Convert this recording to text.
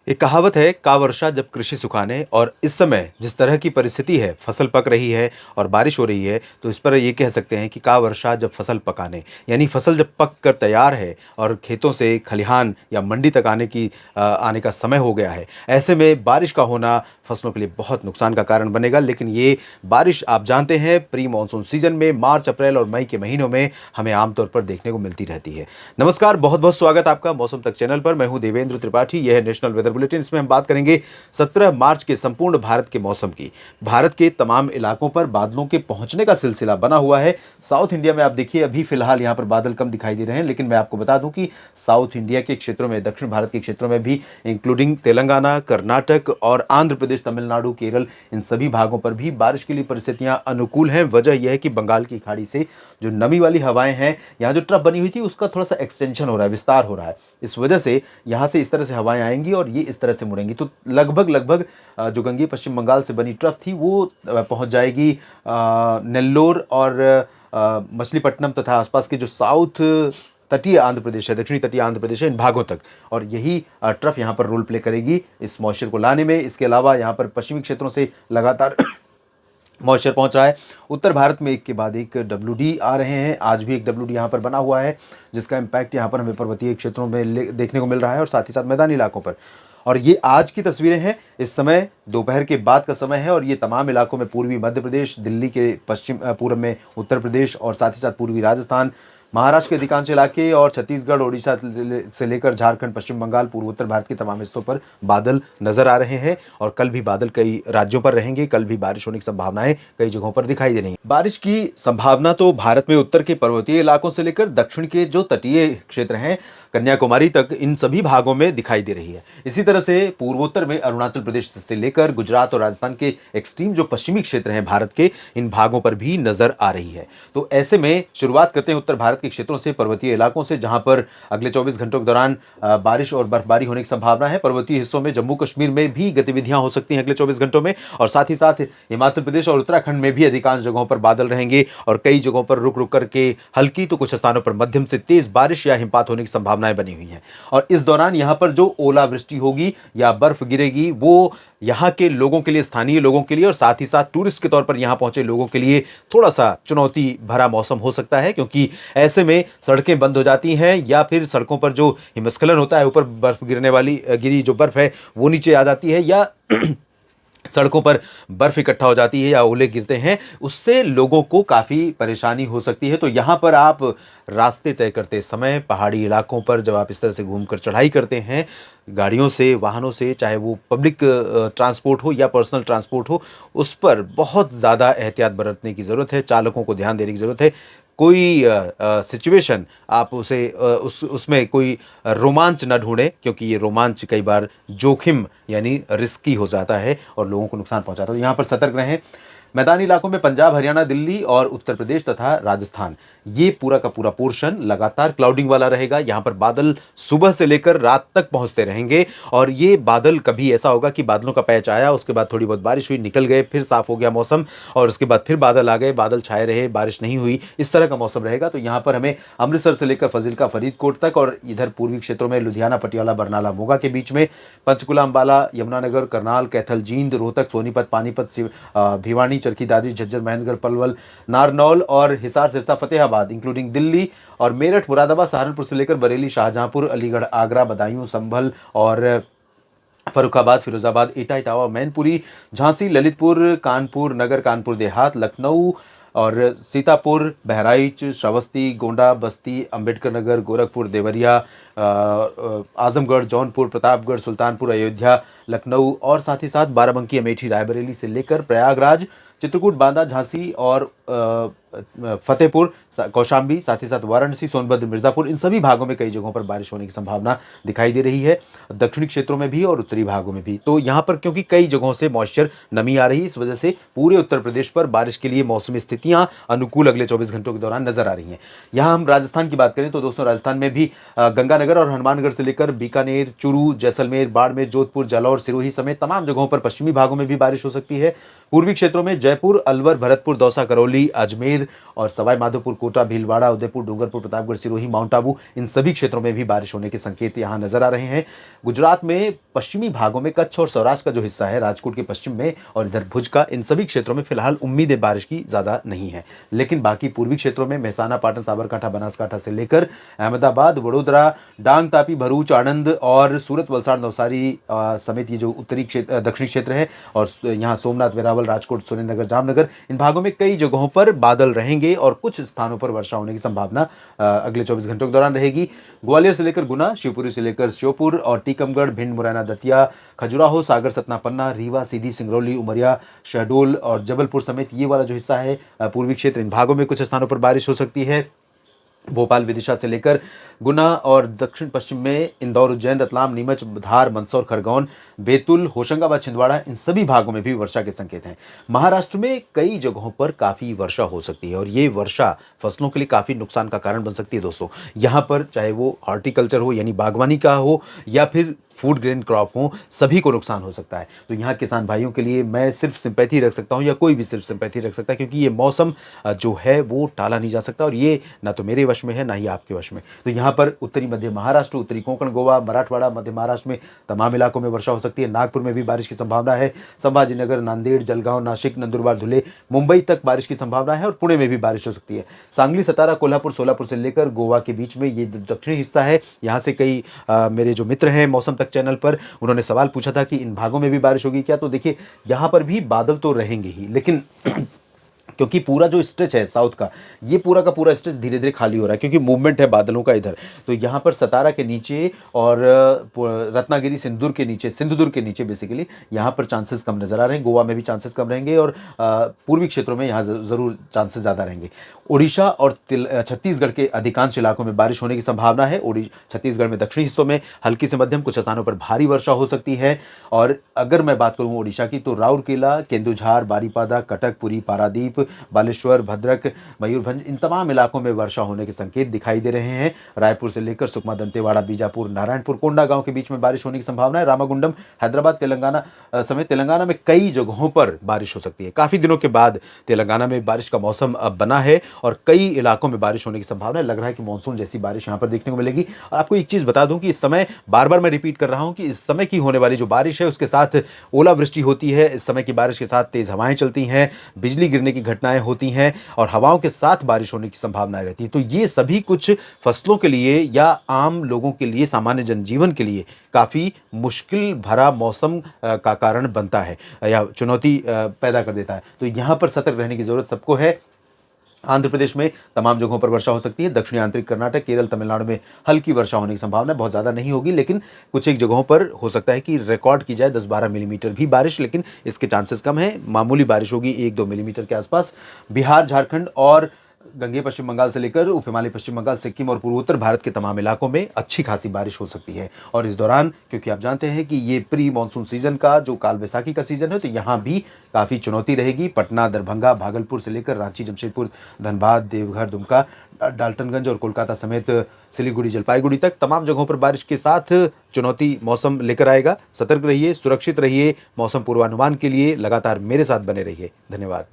एक कहावत है का वर्षा जब कृषि सुखाने। और इस समय जिस तरह की परिस्थिति है, फसल पक रही है और बारिश हो रही है, तो इस पर ये कह सकते हैं कि का वर्षा जब फसल पकाने, यानी फसल जब पक कर तैयार है और खेतों से खलिहान या मंडी तक आने का समय हो गया है। ऐसे में बारिश का होना फसलों के लिए बहुत नुकसान का कारण बनेगा। लेकिन ये बारिश आप जानते हैं प्री मानसून सीजन में मार्च अप्रैल और मई के महीनों में हमें आमतौर पर देखने को मिलती रहती है। नमस्कार, बहुत बहुत स्वागत आपका मौसम तक चैनल पर। मैं हूं देवेंद्र त्रिपाठी। यह है नेशनल वेदर बुलेटिन। इसमें हम बात करेंगे 17 मार्च के संपूर्ण भारत के मौसम की। भारत के तमाम इलाकों पर बादलों के पहुंचने का सिलसिला बना हुआ है। साउथ इंडिया में आप देखिए, अभी फिलहाल यहां पर बादल कम दिखाई दे रहे हैं, लेकिन मैं आपको बता दूं कि साउथ इंडिया के क्षेत्रों में, दक्षिण भारत के क्षेत्रों में भी, इंक्लूडिंग तेलंगाना, कर्नाटक और आंध्र प्रदेश, तमिलनाडु, केरल, इन सभी भागों पर भी बारिश के लिए परिस्थितियां अनुकूल हैं। वजह यह है कि बंगाल की खाड़ी से जो नमी वाली हवाएं हैं, यहाँ जो ट्रफ बनी हुई थी उसका थोड़ा सा एक्सटेंशन हो रहा है, विस्तार हो रहा है। इस वजह से यहाँ से इस तरह से हवाएं आएंगी और ये इस तरह से मुड़ेंगी, तो लगभग लगभग जो गंगीय पश्चिम बंगाल से बनी ट्रफ थी वो पहुंच जाएगी नेल्लोर और मछलीपट्टनम तथा आसपास के जो साउथ तटीय आंध्र प्रदेश है, दक्षिणी तटीय आंध्र प्रदेश है, इन भागों तक। और यही ट्रफ यहाँ पर रोल प्ले करेगी इस मॉइस्चर को लाने में। इसके अलावा यहाँ पर पश्चिमी क्षेत्रों से लगातार मॉइस्चर पहुंच रहा है। उत्तर भारत में एक के बाद एक WD आ रहे हैं। आज भी एक WD यहाँ पर बना हुआ है, जिसका इम्पैक्ट यहाँ पर हमें पर्वतीय क्षेत्रों में देखने को मिल रहा है और साथ ही साथ मैदानी इलाकों पर। और ये आज की तस्वीरें हैं। इस समय दोपहर के बाद का समय है और ये तमाम इलाकों में पूर्वी मध्य प्रदेश, दिल्ली के पश्चिम पूर्व में उत्तर प्रदेश और साथ ही साथ पूर्वी राजस्थान, महाराष्ट्र के अधिकांश इलाके और छत्तीसगढ़, ओडिशा से लेकर झारखंड, पश्चिम बंगाल, पूर्व उत्तर भारत के तमाम हिस्सों पर बादल नजर आ रहे हैं। और कल भी बादल कई राज्यों पर रहेंगे। कल भी बारिश होने की संभावनाएं कई जगहों पर दिखाई दे रही हैं। बारिश की संभावना तो भारत में उत्तर के पर्वतीय इलाकों से लेकर दक्षिण के जो तटीय क्षेत्र हैं, कन्याकुमारी तक, इन सभी भागों में दिखाई दे रही है। इसी तरह से पूर्वोत्तर में अरुणाचल प्रदेश से लेकर गुजरात और राजस्थान के एक्सट्रीम जो पश्चिमी क्षेत्र हैं भारत के, इन भागों पर भी नजर आ रही है। तो ऐसे में शुरुआत करते हैं उत्तर भारत के क्षेत्रों से, पर्वतीय इलाकों से, जहां पर अगले 24 घंटों के दौरान बारिश और बर्फबारी होने की संभावना है। पर्वतीय हिस्सों में जम्मू कश्मीर में भी गतिविधियां हो सकती हैं अगले 24 घंटों में। और साथ ही साथ हिमाचल प्रदेश और उत्तराखंड में भी अधिकांश जगहों पर बादल रहेंगे और कई जगहों पर रुक रुक करके हल्की तो कुछ स्थानों पर मध्यम से तेज बारिश या हिमपात होने की संभावनाएं बनी हुई हैं। और इस दौरान यहां पर जो ओलावृष्टि होगी या बर्फ गिरेगी, वो यहाँ के लोगों के लिए, स्थानीय लोगों के लिए और साथ ही साथ टूरिस्ट के तौर पर यहाँ पहुंचे लोगों के लिए थोड़ा सा चुनौती भरा मौसम हो सकता है। क्योंकि ऐसे में सड़कें बंद हो जाती हैं या फिर सड़कों पर जो हिमस्खलन होता है, ऊपर बर्फ गिरी जो बर्फ है वो नीचे आ जाती है, या सड़कों पर बर्फ इकट्ठा हो जाती है या ओले गिरते हैं, उससे लोगों को काफ़ी परेशानी हो सकती है। तो यहाँ पर आप रास्ते तय करते समय पहाड़ी इलाकों पर जब आप इस तरह से घूमकर चढ़ाई करते हैं, गाड़ियों से, वाहनों से, चाहे वो पब्लिक ट्रांसपोर्ट हो या पर्सनल ट्रांसपोर्ट हो, उस पर बहुत ज़्यादा एहतियात बरतने की ज़रूरत है। चालकों को ध्यान देने की ज़रूरत है। कोई सिचुएशन आप उसमें कोई रोमांच न ढूंढें, क्योंकि ये रोमांच कई बार जोखिम यानी रिस्की हो जाता है और लोगों को नुकसान पहुंचाता है। तो यहाँ पर सतर्क रहें। मैदानी इलाकों में पंजाब, हरियाणा, दिल्ली और उत्तर प्रदेश तथा राजस्थान, ये पूरा का पूरा पोर्शन लगातार क्लाउडिंग वाला रहेगा। यहाँ पर बादल सुबह से लेकर रात तक पहुंचते रहेंगे और ये बादल, कभी ऐसा होगा कि बादलों का पैच आया, उसके बाद थोड़ी बहुत बारिश हुई, निकल गए, फिर साफ हो गया मौसम, और उसके बाद फिर बादल आ गए, बादल छाए रहे, बारिश नहीं हुई, इस तरह का मौसम रहेगा। तो यहाँ पर हमें अमृतसर से लेकर फजील्का, फरीदकोट तक और इधर पूर्वी क्षेत्रों में लुधियाना, पटियाला, बरनाला, मोगा के बीच में, पंचकुला, अंबाला, यमुनानगर, करनाल, कैथल, जींद, रोहतक, सोनीपत, पानीपत, भिवानी, चरखी दादरी, झज्जर, महेंद्रगढ़, पलवल, नारनौल और हिसार, सिरसा, फतेहाबाद, इंक्लूडिंग दिल्ली और मेरठ, मुरादाबाद, सहारनपुर से लेकर बरेली, शाहजहांपुर, अलीगढ़, आगरा, बदायूं, संभल और फर्रुखाबाद, फिरोजाबाद, एटा, इटावा, मैनपुरी, झांसी, ललितपुर, कानपुर नगर, कानपुर देहात, लखनऊ और सीतापुर, बहराइच, श्रावस्ती, गोंडा, बस्ती, अंबेडकर नगर, गोरखपुर, देवरिया, आजमगढ़, जौनपुर, प्रतापगढ़, सुल्तानपुर, अयोध्या, लखनऊ और साथ ही साथ बाराबंकी, अमेठी, रायबरेली से लेकर प्रयागराज, चित्रकूट, बांदा, झांसी और फतेहपुर, कौशाम्बी, साथ ही साथ वाराणसी, सोनभद्र, मिर्जापुर, इन सभी भागों में कई जगहों पर बारिश होने की संभावना दिखाई दे रही है, दक्षिणी क्षेत्रों में भी और उत्तरी भागों में भी। तो यहाँ पर क्योंकि कई जगहों से मॉइस्चर, नमी आ रही है, इस वजह से पूरे उत्तर प्रदेश पर बारिश के लिए मौसमी स्थितियां अनुकूल अगले 24 घंटों के दौरान नजर आ रही हैं। यहाँ हम राजस्थान की बात करें तो दोस्तों, राजस्थान में भी गंगानगर और हनुमानगढ़ से लेकर बीकानेर, चूरू, जैसलमेर, बाड़मेर, जोधपुर, जालौर, सिरोही समेत तमाम जगहों पर पश्चिमी भागों में भी बारिश हो सकती है। पूर्वी क्षेत्रों में जयपुर, अलवर, भरतपुर, दौसा, करौली, अजमेर और सवाई माधोपुर, कोटा, भीलवाड़ा, उदयपुर, डूंगरपुर, प्रतापगढ़, सिरोही, माउंट आबू, इन सभी क्षेत्रों में भी बारिश होने के संकेत यहाँ नजर आ रहे हैं। गुजरात में पश्चिमी भागों में कच्छ और सौराष्ट्र का जो हिस्सा है, राजकोट के पश्चिम में और इधर भुज का, इन सभी क्षेत्रों में फिलहाल उम्मीद बारिश की ज्यादा नहीं है। लेकिन बाकी पूर्वी क्षेत्रों में मेहसाना, पाटन, साबरकांठा, बनासकांठा से लेकर अहमदाबाद, वडोदरा, डांग, तापी, भरूच, आणंद और सूरत, वलसाड़, नवसारी समेत ये जो उत्तरी क्षेत्र, दक्षिणी क्षेत्र है और यहाँ सोमनाथ, वेरावल, राजकोट, सुरेंद्रनगर, जामनगर, इन भागों में कई जगहों पर बादल रहेंगे और कुछ स्थानों पर वर्षा होने की संभावना अगले 24 घंटों के दौरान रहेगी। ग्वालियर से लेकर गुना, शिवपुरी से लेकर श्योपुर और टीकमगढ़, भिंड, मुरैना, दतिया, खजुराहो, सागर, सतना, पन्ना, रीवा, सीधी, सिंगरौली, उमरिया, शहडोल और जबलपुर समेत ये वाला जो हिस्सा है पूर्वी क्षेत्र, इन भागों में कुछ स्थानों पर बारिश हो सकती है। भोपाल, विदिशा से लेकर गुना और दक्षिण पश्चिम में इंदौर, उज्जैन, रतलाम, नीमच, धार, मंदसौर, खरगोन, बैतूल, होशंगाबाद, छिंदवाड़ा, इन सभी भागों में भी वर्षा के संकेत हैं। महाराष्ट्र में कई जगहों पर काफ़ी वर्षा हो सकती है और ये वर्षा फसलों के लिए काफ़ी नुकसान का कारण बन सकती है दोस्तों। यहाँ पर चाहे वो हॉर्टिकल्चर हो यानी बागवानी का हो या फिर फूड ग्रेन क्रॉप हो, सभी को नुकसान हो सकता है। तो यहाँ किसान भाइयों के लिए मैं सिर्फ सिंपैथी रख सकता हूँ या कोई भी सिर्फ सिंपैथी रख सकता है, क्योंकि ये मौसम जो है वो टाला नहीं जा सकता और ये ना तो मेरे वश में है ना ही आपके वश में। तो यहाँ पर उत्तरी मध्य महाराष्ट्र, उत्तरी कोंकण, गोवा, मराठवाड़ा, मध्य महाराष्ट्र में तमाम इलाकों में वर्षा हो सकती है। नागपुर में भी बारिश की संभावना है। संभाजीनगर, नांदेड़, जलगांव, नासिक, नंदुरबार, धुले, मुंबई तक बारिश की संभावना है और पुणे में भी बारिश हो सकती है। सांगली, सतारा, कोल्हापुर, सोलापुर से लेकर गोवा के बीच में ये दक्षिणी हिस्सा है। यहाँ से कई मेरे जो मित्र हैं मौसम तक चैनल पर, उन्होंने सवाल पूछा था कि इन भागों में भी बारिश होगी क्या। तो देखिए यहाँ पर भी बादल तो रहेंगे ही, लेकिन क्योंकि पूरा जो स्ट्रेच है साउथ का, ये पूरा का पूरा स्ट्रेच धीरे धीरे खाली हो रहा है क्योंकि मूवमेंट है बादलों का इधर। तो यहाँ पर सतारा के नीचे और रत्नागिरी, सिंधुदुर्ग के नीचे बेसिकली यहाँ पर चांसेस कम नजर आ रहे हैं। गोवा में भी चांसेस कम रहेंगे और पूर्वी क्षेत्रों में यहाँ ज़रूर चांसेस ज़्यादा रहेंगे। उड़ीसा और छत्तीसगढ़ के अधिकांश इलाकों में बारिश होने की संभावना है। छत्तीसगढ़ में दक्षिणी हिस्सों में हल्की से मध्यम, कुछ स्थानों पर भारी वर्षा हो सकती है। और अगर मैं बात करूँ उड़ीसा की, तो राउरकेला, केंदुझार, बारीपादा, कटक, पुरी, पारादीप, बालेश्वर, भद्रक, मयूरभंज, इन तमाम इलाकों में वर्षा होने के संकेत दिखाई दे रहे हैं। रायपुर से लेकर सुकमा, दंतेवाड़ा, बीजापुर, नारायणपुर, कोंडागांव के बीच में बारिश होने की संभावना है। रामागुंडम, हैदराबाद, तेलंगाना समेत तेलंगाना में कई जगहों पर बारिश हो सकती है। काफी दिनों के बाद तेलंगाना में बारिश का मौसम अब बना है और कई इलाकों में बारिश होने की संभावना है। लग रहा है कि मानसून जैसी बारिश यहाँ पर देखने को मिलेगी। और आपको एक चीज बता दूं कि इस समय बार बार मैं रिपीट कर रहा हूं कि इस समय की होने वाली जो बारिश है उसके साथ ओलावृष्टि होती है। इस समय की बारिश के साथ तेज हवाएं चलती हैं, बिजली गिरने की घटनाएं होती हैं और हवाओं के साथ बारिश होने की संभावनाएं रहती है। तो ये सभी कुछ फसलों के लिए या आम लोगों के लिए, सामान्य जनजीवन के लिए काफी मुश्किल भरा मौसम का कारण बनता है या चुनौती पैदा कर देता है। तो यहां पर सतर्क रहने की जरूरत सबको है। आंध्र प्रदेश में तमाम जगहों पर वर्षा हो सकती है। दक्षिणी आंतरिक कर्नाटक, केरल, तमिलनाडु में हल्की वर्षा होने की संभावना है। बहुत ज़्यादा नहीं होगी, लेकिन कुछ एक जगहों पर हो सकता है कि रिकॉर्ड की जाए 10-12 मिलीमीटर भी बारिश, लेकिन इसके चांसेस कम है। मामूली बारिश होगी 1-2 मिलीमीटर के आसपास। बिहार, झारखंड और गंगे पश्चिम बंगाल से लेकर उप हिमालय पश्चिम बंगाल, सिक्किम और पूर्वोत्तर भारत के तमाम इलाकों में अच्छी खासी बारिश हो सकती है। और इस दौरान, क्योंकि आप जानते हैं कि ये प्री मानसून सीजन का जो काल बैसाखी का सीजन है, तो यहाँ भी काफ़ी चुनौती रहेगी। पटना, दरभंगा, भागलपुर से लेकर रांची, जमशेदपुर, धनबाद, देवघर, दुमका, डाल्टनगंज और कोलकाता समेत सिलीगुड़ी, जलपाईगुड़ी तक तमाम जगहों पर बारिश के साथ चुनौती मौसम लेकर आएगा। सतर्क रहिए, सुरक्षित रहिए। मौसम पूर्वानुमान के लिए लगातार मेरे साथ बने रहिए। धन्यवाद।